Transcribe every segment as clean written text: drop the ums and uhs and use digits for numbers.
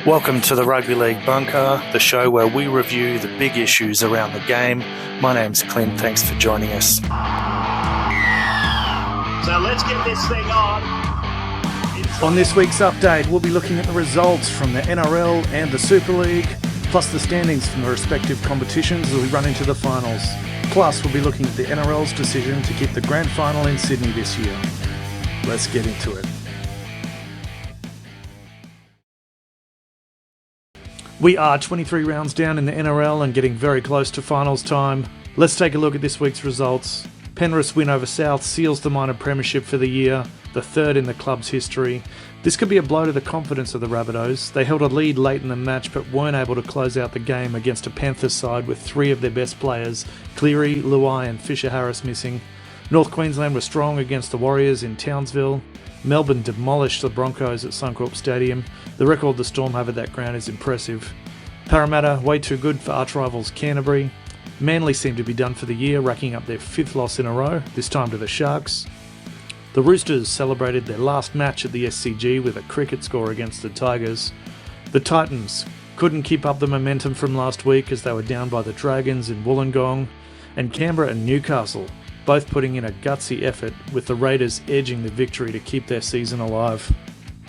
Welcome to the Rugby League Bunker, the show where we review the big issues around the game. My name's Clint, thanks for joining us. So let's get this thing on. On this week's update, we'll be looking at the results from the NRL and the Superleague, plus the standings from the respective competitions as we run into the finals. Plus, we'll be looking at the NRL's decision to keep the Grand Final in Sydney this year. Let's get into it. We are 23 rounds down in the NRL and getting very close to finals time. Let's take a look at this week's results. Penrith's win over South seals the minor premiership for the year, the third in the club's history. This could be a blow to the confidence of the Rabbitohs. They held a lead late in the match but weren't able to close out the game against a Panthers side with three of their best players, Cleary, Luai and Fisher-Harris missing. North Queensland was strong against the Warriors in Townsville. Melbourne demolished the Broncos at Suncorp Stadium. The record the Storm have at that ground is impressive. Parramatta, way too good for arch rivals Canterbury. Manly seem to be done for the year, racking up their fifth loss in a row, this time to the Sharks. The Roosters celebrated their last match at the SCG with a cricket score against the Tigers. The Titans couldn't keep up the momentum from last week as they were down by the Dragons in Wollongong. And Canberra and Newcastle both putting in a gutsy effort, with the Raiders edging the victory to keep their season alive.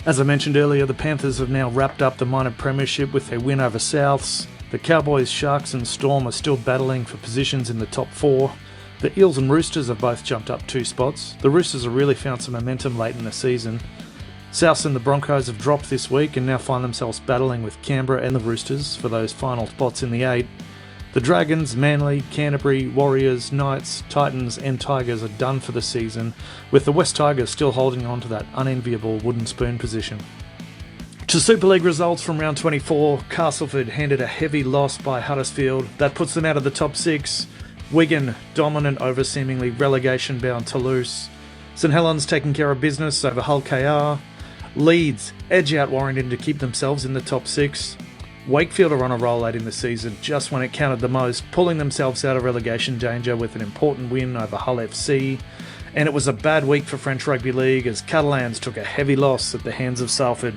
As I mentioned earlier, the Panthers have now wrapped up the minor premiership with their win over Souths. The Cowboys, Sharks and Storm are still battling for positions in the top four. The Eels and Roosters have both jumped up 2 spots. The Roosters have really found some momentum late in the season. Souths and the Broncos have dropped this week and now find themselves battling with Canberra and the Roosters for those final spots in the 8. The Dragons, Manly, Canterbury, Warriors, Knights, Titans and Tigers are done for the season, with the West Tigers still holding on to that unenviable wooden spoon position. To Super League results from round 24, Castleford handed a heavy loss by Huddersfield. That puts them out of the top 6. Wigan dominant over seemingly relegation-bound Toulouse. St Helens taking care of business over Hull KR. Leeds edge out Warrington to keep themselves in the top 6. Wakefield are on a roll late in the season, just when it counted the most, pulling themselves out of relegation danger with an important win over Hull FC. And it was a bad week for French Rugby League as Catalans took a heavy loss at the hands of Salford.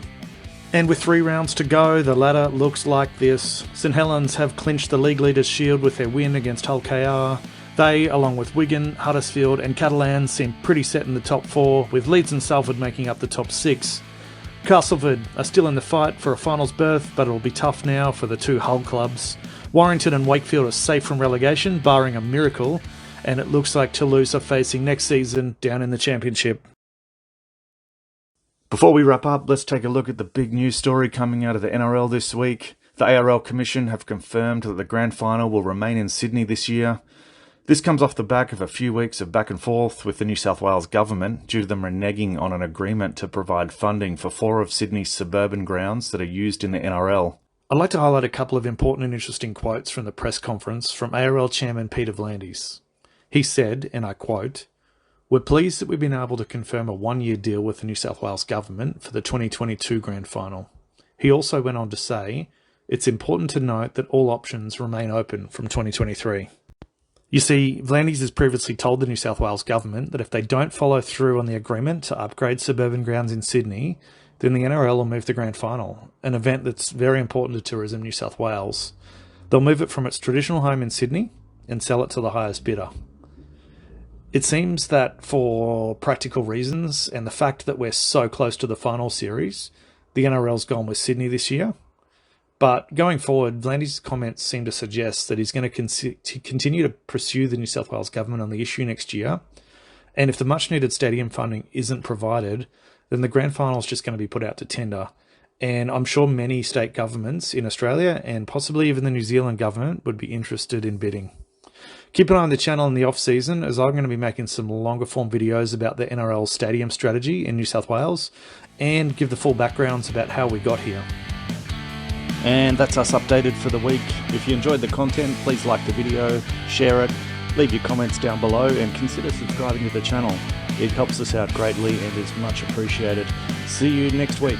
And with 3 rounds to go, the ladder looks like this. St Helens have clinched the league leaders' shield with their win against Hull KR. They, along with Wigan, Huddersfield and Catalans, seem pretty set in the top 4, with Leeds and Salford making up the top 6. Castleford are still in the fight for a finals berth, but it'll be tough now for the 2 Hull clubs. Warrington and Wakefield are safe from relegation, barring a miracle, and it looks like Toulouse are facing next season down in the Championship. Before we wrap up, let's take a look at the big news story coming out of the NRL this week. The ARL Commission have confirmed that the Grand Final will remain in Sydney this year. This comes off the back of a few weeks of back and forth with the New South Wales government due to them reneging on an agreement to provide funding for 4 of Sydney's suburban grounds that are used in the NRL. I'd like to highlight a couple of important and interesting quotes from the press conference from ARL Chairman Peter V'landys. He said, and I quote, "We're pleased that we've been able to confirm a 1-year deal with the New South Wales government for the 2022 Grand Final." He also went on to say, "It's important to note that all options remain open from 2023. You see, V'landys has previously told the New South Wales government that if they don't follow through on the agreement to upgrade suburban grounds in Sydney, then the NRL will move the Grand Final, an event that's very important to Tourism New South Wales. They'll move it from its traditional home in Sydney and sell it to the highest bidder." It seems that for practical reasons and the fact that we're so close to the final series, the NRL's gone with Sydney this year. But going forward, V'landys' comments seem to suggest that he's going to continue to pursue the New South Wales government on the issue next year. And if the much-needed stadium funding isn't provided, then the Grand Final is just going to be put out to tender. And I'm sure many state governments in Australia and possibly even the New Zealand government would be interested in bidding. Keep an eye on the channel in the off-season as I'm going to be making some longer-form videos about the NRL stadium strategy in New South Wales and give the full backgrounds about how we got here. And that's us updated for the week. If you enjoyed the content, please like the video, share it, leave your comments down below and consider subscribing to the channel. It helps us out greatly and is much appreciated. See you next week.